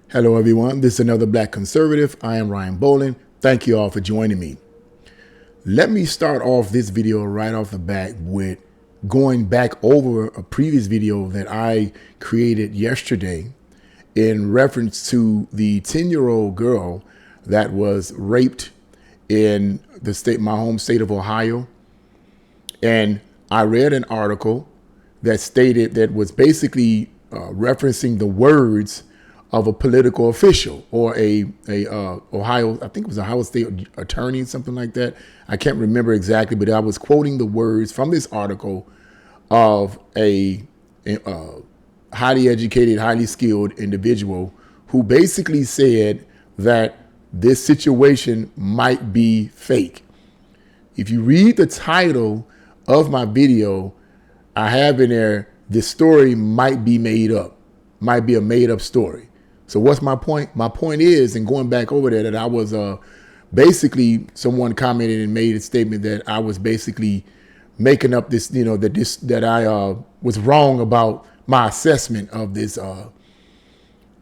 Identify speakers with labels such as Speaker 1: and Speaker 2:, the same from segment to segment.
Speaker 1: Hello, everyone. This is another Black Conservative. I am Ryan Bolin. Thank you all for joining me. Let me start off this video right off the bat with going back over a previous video that I created yesterday in reference to the 10-year-old girl that was raped in my home state of Ohio. And I read an article that stated that was basically referencing the words of a political official or a Ohio, I think it was Ohio State attorney, something like that. I can't remember exactly, but I was quoting the words from this article of a highly educated, highly skilled individual who basically said that this situation might be fake. If you read the title of my video, I have in there, this story might be made up, might be a made up story. So what's my point? My point is, and going back over there, that I was basically, someone commented and made a statement that I was basically making up this, that I was wrong about my assessment of this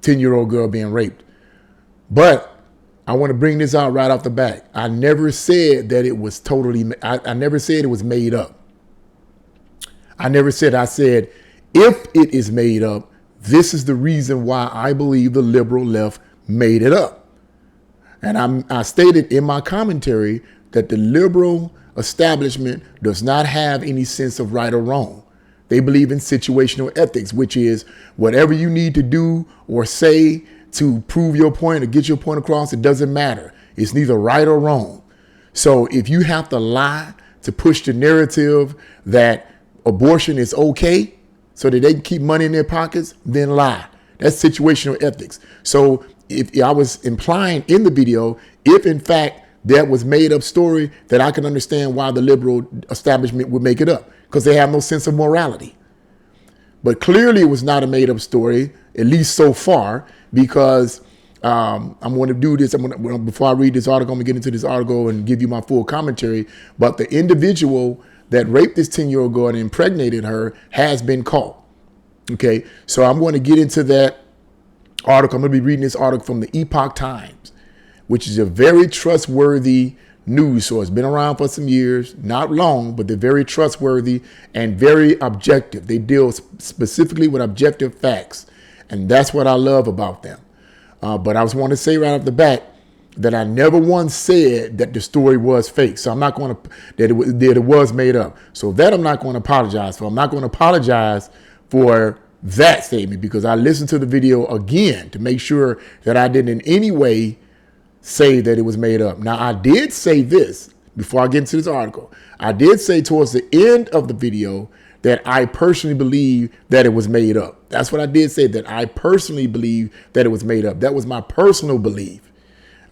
Speaker 1: 10-year-old girl being raped. But I want to bring this out right off the bat. I never said that it was I never said it was made up. I said, if it is made up, this is the reason why I believe the liberal left made it up. And I stated in my commentary that the liberal establishment does not have any sense of right or wrong. They believe in situational ethics, which is whatever you need to do or say to prove your point or get your point across, it doesn't matter. It's neither right or wrong. So if you have to lie to push the narrative that abortion is okay, so that they can keep money in their pockets, then lie. That's situational ethics. So if I was implying in the video, if in fact that was made up story, that I can understand why the liberal establishment would make it up, because they have no sense of morality. But clearly it was not a made up story, at least so far, because I'm going to do this. Before I read this article, I'm going to get into this article and give you my full commentary. But the individual that raped this 10-year-old girl and impregnated her has been caught. Okay, so I'm going to get into that article. I'm going to be reading this article from the Epoch Times, which is a very trustworthy news source. Been around for some years, not long, but they're very trustworthy and very objective. They deal specifically with objective facts, and that's what I love about them. But I just want to say right off the bat that I never once said that the story was fake. So I'm not going to, that it was made up. So that I'm not going to apologize for. I'm not going to apologize for that statement, because I listened to the video again to make sure that I didn't in any way say that it was made up. Now, I did say this before I get into this article. I did say towards the end of the video that I personally believe that it was made up. That's what I did say, that I personally believe that it was made up. That was my personal belief.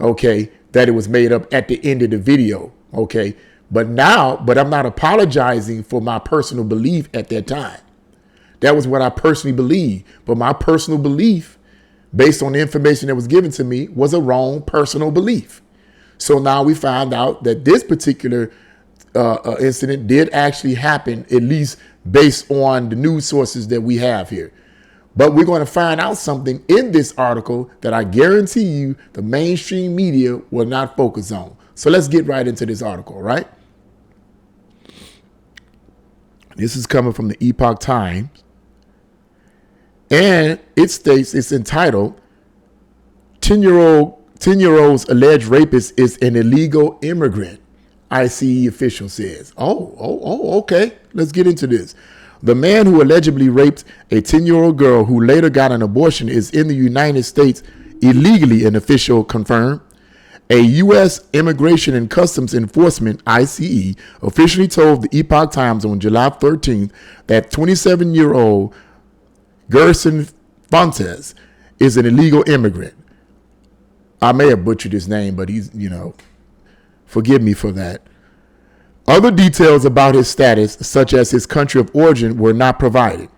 Speaker 1: Okay, that it was made up at the end of the video. Okay, but I'm not apologizing for my personal belief at that time. That was what I personally believe. But my personal belief, based on the information that was given to me, was a wrong personal belief. So now we found out that this particular incident did actually happen, at least based on the news sources that we have here. But we're going to find out something in this article that I guarantee you the mainstream media will not focus on. So let's get right into this article, right? This is coming from the Epoch Times. And it states, it's entitled, 10-year-old's alleged rapist is an illegal immigrant, ICE official says. Okay. Let's get into this. The man who allegedly raped a 10-year-old girl who later got an abortion is in the United States illegally, an official confirmed. A U.S. Immigration and Customs Enforcement, ICE, officially told the Epoch Times on July 13th that 27-year-old Gerson Fontes is an illegal immigrant. I may have butchered his name, but he's, forgive me for that. Other details about his status, such as his country of origin, were not provided.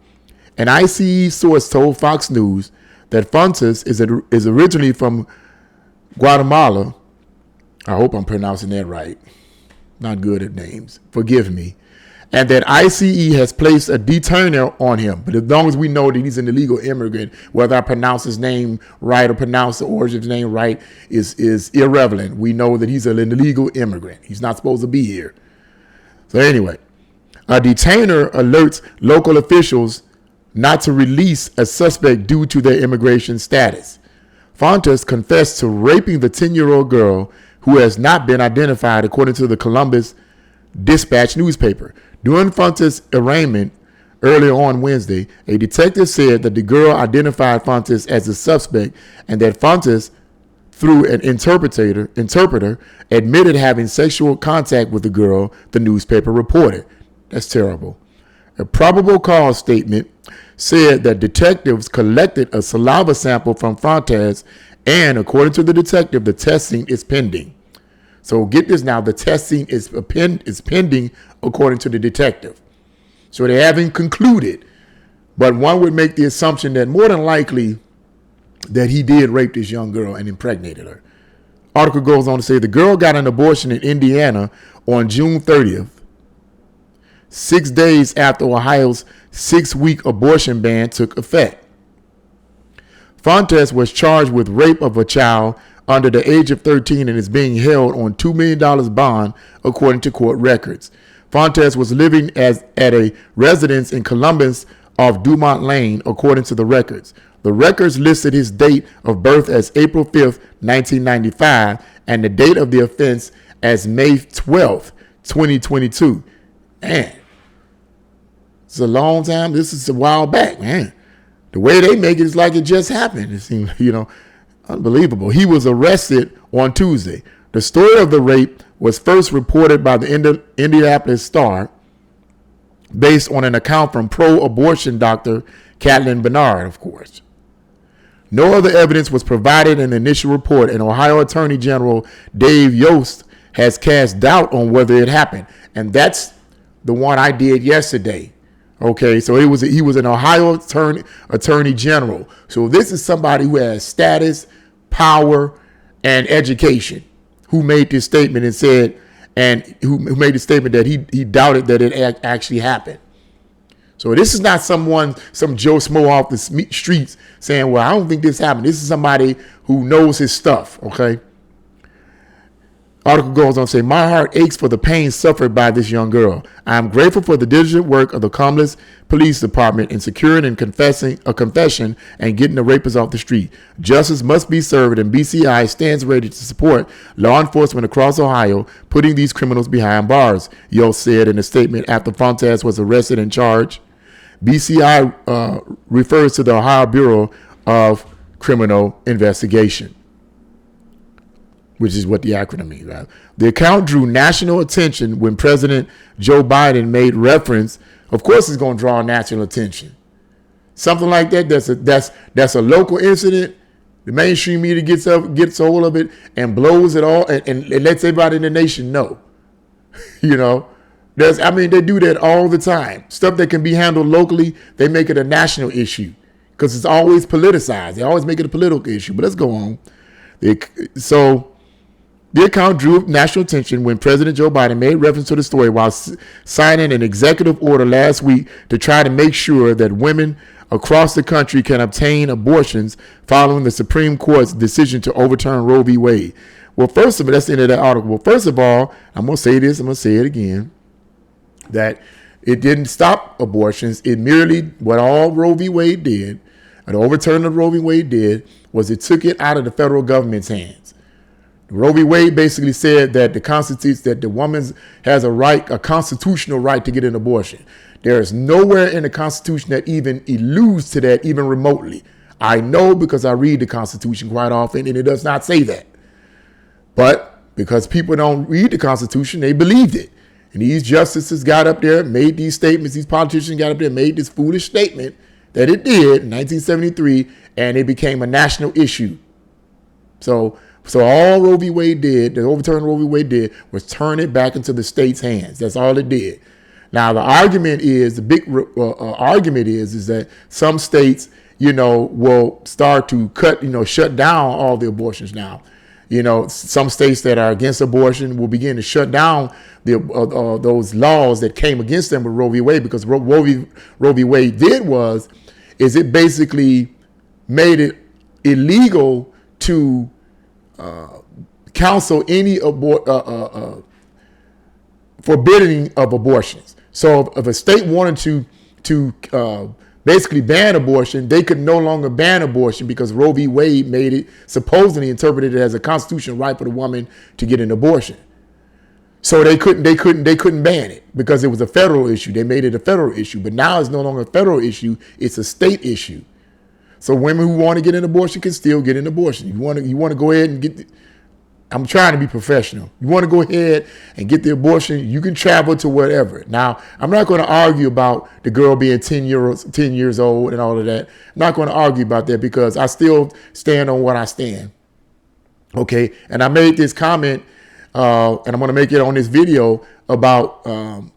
Speaker 1: An ICE source told Fox News that Fontes is originally from Guatemala. I hope I'm pronouncing that right. Not good at names. Forgive me. and that ICE has placed a detainer on him. But as long as we know that he's an illegal immigrant, whether I pronounce his name right or pronounce the origin of his name right is irrelevant. We know that he's an illegal immigrant. He's not supposed to be here. So anyway, a detainer alerts local officials not to release a suspect due to their immigration status. Fontes confessed to raping the 10-year-old girl who has not been identified, according to the Columbus Dispatch newspaper. During Fontes' arraignment earlier on Wednesday, a detective said that the girl identified Fontes as the suspect and that Fontes, through an interpreter, admitted having sexual contact with the girl, the newspaper reported. That's terrible. A probable cause statement said that detectives collected a saliva sample from Fontes, and according to the detective, the testing is pending. So get this now, the testing is pending according to the detective. So they haven't concluded, but one would make the assumption that more than likely that he did rape this young girl and impregnated her. Article goes on to say the girl got an abortion in Indiana on June 30th, 6 days after Ohio's 6-week abortion ban took effect. Fontes was charged with rape of a child under the age of 13 and is being held on $2 million bond, according to court records. Fontes was living at a residence in Columbus off Dumont Lane, according to the records. The records listed his date of birth as April 5th, 1995, and the date of the offense as May 12th, 2022. Man, it's a long time. This is a while back, man. The way they make it is like it just happened. It seems, unbelievable. He was arrested on Tuesday. The story of the rape was first reported by the Indianapolis Star, based on an account from pro-abortion doctor Kathleen Bernard, of course. No other evidence was provided in the initial report, and Ohio Attorney General Dave Yost has cast doubt on whether it happened. And that's the one I did yesterday. Okay, so he was an Ohio attorney general. So this is somebody who has status, power, and education, who made this statement and said, and who made the statement that he doubted that it actually happened. So this is not some Joe Smo off the streets saying, well, I don't think this happened. This is somebody who knows his stuff, okay? Article goes on to say, my heart aches for the pain suffered by this young girl. I am grateful for the diligent work of the Columbus Police Department in securing and confessing a confession and getting the rapist off the street. Justice must be served, and BCI stands ready to support law enforcement across Ohio, putting these criminals behind bars, Yost said in a statement after Fontes was arrested and charged. BCI refers to the Ohio Bureau of Criminal Investigation, which is what the acronym means. Right? The account drew national attention when President Joe Biden made reference. Of course, it's going to draw national attention. Something like that. That's a local incident. The mainstream media gets hold of it and blows it all and lets everybody in the nation know. They do that all the time. Stuff that can be handled locally, they make it a national issue because it's always politicized. They always make it a political issue. But let's go on. The account drew national attention when President Joe Biden made reference to the story while signing an executive order last week to try to make sure that women across the country can obtain abortions following the Supreme Court's decision to overturn Roe v. Wade. Well, first of all, that's the end of that article. Well, first of all, I'm going to say this, I'm going to say it again, that it didn't stop abortions. It merely, what all Roe v. Wade did, and the overturn of Roe v. Wade did, was it took it out of the federal government's hands. Roe v. Wade basically said that the woman has a constitutional right to get an abortion. There is nowhere in the Constitution that even alludes to that, even remotely. I know because I read the Constitution quite often, and it does not say that. But because people don't read the Constitution, they believed it. And these justices got up there, made these statements, these politicians got up there, made this foolish statement that it did in 1973, and it became a national issue. So all Roe v. Wade did, the overturn Roe v. Wade did, was turn it back into the state's hands. That's all it did. Now, the argument is, is that some states, will start to shut down all the abortions now. some states that are against abortion will begin to shut down those laws that came against them with Roe v. Wade, because Roe v. Wade is it basically made it illegal to counsel any forbidding of abortions. So if a state wanted to basically ban abortion, they could no longer ban abortion because Roe v. Wade made it, supposedly interpreted it as a constitutional right for the woman to get an abortion. So they couldn't ban it because it was a federal issue. They made it a federal issue, but now it's no longer a federal issue. It's a state issue. So women who want to get an abortion can still get an abortion. You want to go ahead and get I'm trying to be professional. You want to go ahead and get the abortion, you can travel to whatever. Now, I'm not going to argue about the girl being 10 years old and all of that. I'm not going to argue about that because I still stand on what I stand. Okay. And I made this comment, and I'm going to make it on this video about the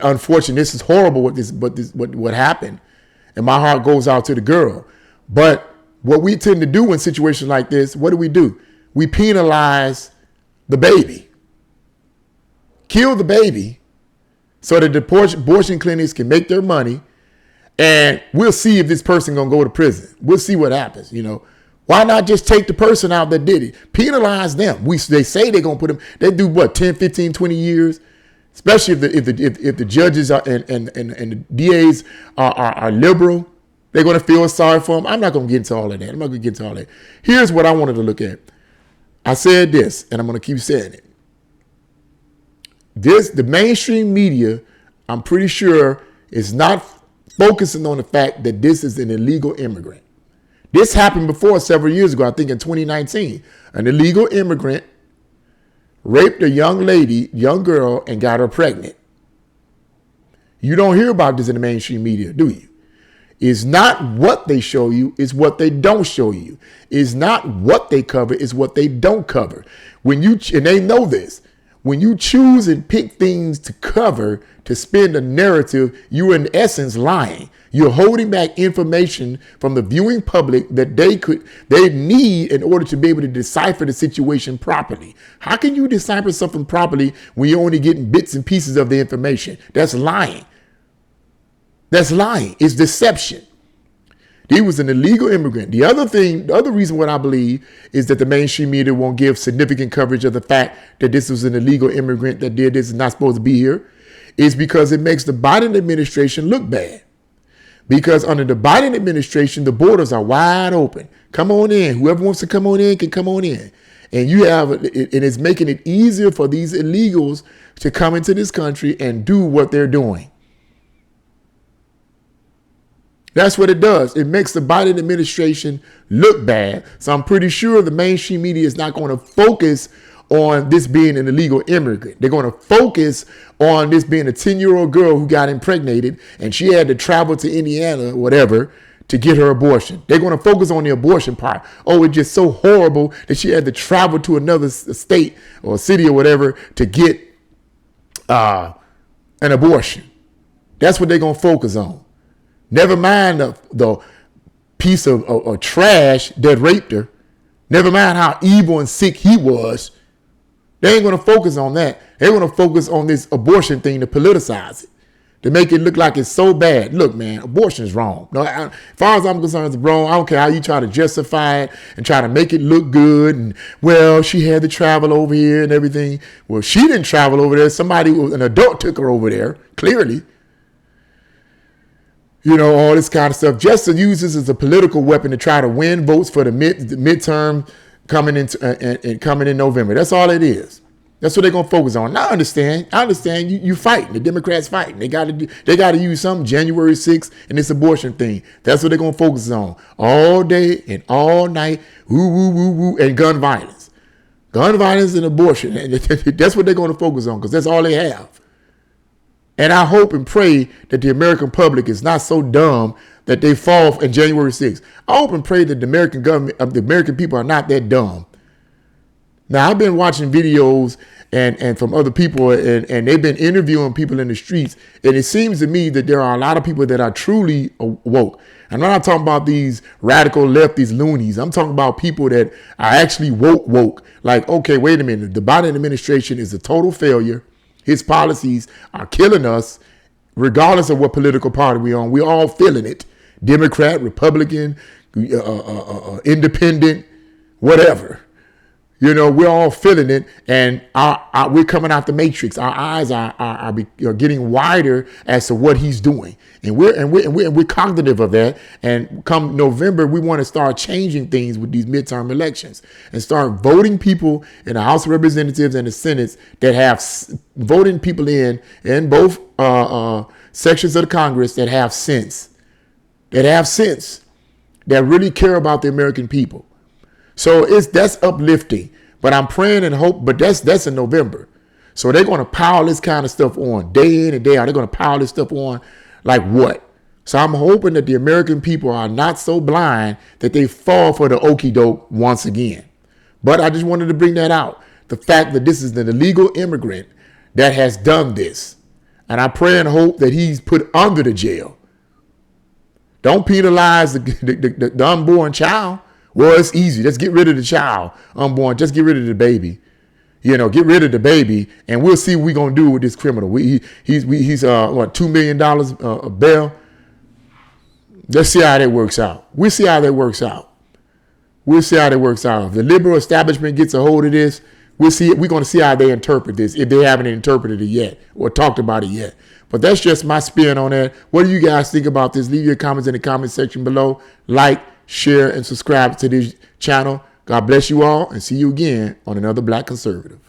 Speaker 1: unfortunate. This is horrible what happened. And my heart goes out to the girl. But what we tend to do in situations like this, what do? We penalize the baby, kill the baby so that the abortion clinics can make their money, and we'll see if this person gonna go to prison. We'll see what happens. Why not just take the person out that did it? Penalize them. They say they're gonna put them. They do what, 10, 15, 20 years, especially if the judges are and the DAs are liberal. They're gonna feel sorry for them. I'm not gonna get into all of that. Here's what I wanted to look at. I said this, and I'm going to keep saying it. The mainstream media, I'm pretty sure, is not focusing on the fact that this is an illegal immigrant. This happened before several years ago, I think in 2019. An illegal immigrant raped a young girl, and got her pregnant. You don't hear about this in the mainstream media, do you? It's not what they show you, it's what they don't show you. It's not what they cover, it's what they don't cover. And they know this, when you choose and pick things to cover, to spin a narrative, you're in essence lying. You're holding back information from the viewing public that they need in order to be able to decipher the situation properly. How can you decipher something properly when you're only getting bits and pieces of the information? That's lying. That's lying. It's deception. He was an illegal immigrant. The other reason what I believe is that the mainstream media won't give significant coverage of the fact that this was an illegal immigrant that did this and not supposed to be here is because it makes the Biden administration look bad. Because under the Biden administration, the borders are wide open. Come on in. Whoever wants to come on in can come on in. And it's making it easier for these illegals to come into this country and do what they're doing. That's what it does. It makes the Biden administration look bad. So I'm pretty sure the mainstream media is not going to focus on this being an illegal immigrant. They're going to focus on this being a 10-year-old girl who got impregnated and she had to travel to Indiana or whatever to get her abortion. They're going to focus on the abortion part. Oh, it's just so horrible that she had to travel to another state or city or whatever to get an abortion. That's what they're going to focus on. Never mind the piece of trash that raped her. Never mind how evil and sick he was. They ain't going to focus on that. They're going to focus on this abortion thing to politicize it, to make it look like it's so bad. Look, man, abortion is wrong. No, as far as I'm concerned, it's wrong. I don't care how you try to justify it and try to make it look good. And, well, she had to travel over here and everything. Well, she didn't travel over there. An adult took her over there, clearly. All this kind of stuff, just to use this as a political weapon to try to win votes for the midterm coming in November. That's all it is. That's what they're gonna focus on. Now I understand. You fighting. The Democrats fighting. They gotta use some January 6th and this abortion thing. That's what they're gonna focus on all day and all night. Woo woo woo woo and gun violence, and abortion. And that's what they're gonna focus on because that's all they have. And I hope and pray that the American public is not so dumb that they fall in January 6th. I hope and pray that the American government, the American people are not that dumb. Now, I've been watching videos and from other people, and they've been interviewing people in the streets. And it seems to me that there are a lot of people that are truly woke. I'm not talking about these radical left, these loonies. I'm talking about people that are actually woke. Like, okay, wait a minute. The Biden administration is a total failure. His policies are killing us, regardless of what political party we're on. We're all feeling it. Democrat, Republican, independent, whatever. You know, we're all feeling it, and we're coming out the matrix. Our eyes are getting wider as to what he's doing, and we're cognitive of that. And come November, we want to start changing things with these midterm elections and start voting people in the House of Representatives and the Senate that have voting people in both sections of the Congress that have sense, that really care about the American people. So that's uplifting, but I'm praying and hope. But that's in November, so they're going to pile this kind of stuff on day in and day out. They're going to pile this stuff on like what? So I'm hoping that the American people are not so blind that they fall for the okie doke once again. But I just wanted to bring that out. The fact that this is an illegal immigrant that has done this, and I pray and hope that he's put under the jail. Don't penalize the unborn child. Well, it's easy. Let's get rid of the child unborn. Just get rid of the baby. You know, get rid of the baby, and we'll see what we're gonna do with this criminal. He's what, $2 million bail. Let's see how that works out. We'll see how that works out. If the liberal establishment gets a hold of this, we'll see. We're gonna see how they interpret this, if they haven't interpreted it yet or talked about it yet. But that's just my spin on that. What do you guys think about this? Leave your comments in the comment section below. Like, share, and subscribe to this channel. God bless you all, and see you again on another Black Conservative.